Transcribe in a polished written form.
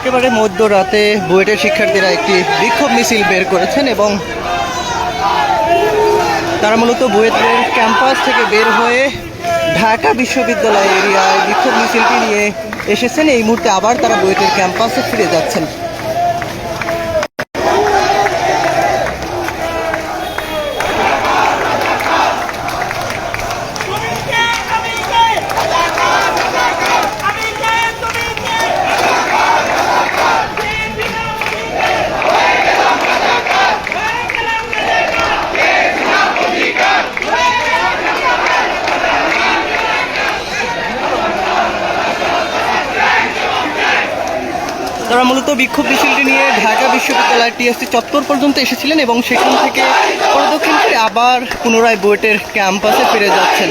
একেবারে মধ্যরাতে বুয়েটের শিক্ষার্থীরা একটি বিক্ষোভ মিছিল বের করেছেন এবং তারা মূলত বুয়েটের ক্যাম্পাস থেকে বের হয়ে ঢাকা বিশ্ববিদ্যালয় এরিয়ায় বিক্ষোভ মিছিলটি নিয়ে এসেছেন। এই মুহূর্তে আবার তারা বুয়েটের ক্যাম্পাসে ফিরে যাচ্ছেন। তারা মূলত বিক্ষোভ মিছিলটি নিয়ে ঢাকা বিশ্ববিদ্যালয়ের টিএসসি চত্বর পর্যন্ত এসেছিলেন এবং সেখান থেকে প্রদক্ষিণ করে আবার পুনরায় বুয়েটের ক্যাম্পাসে ফিরে যাচ্ছেন।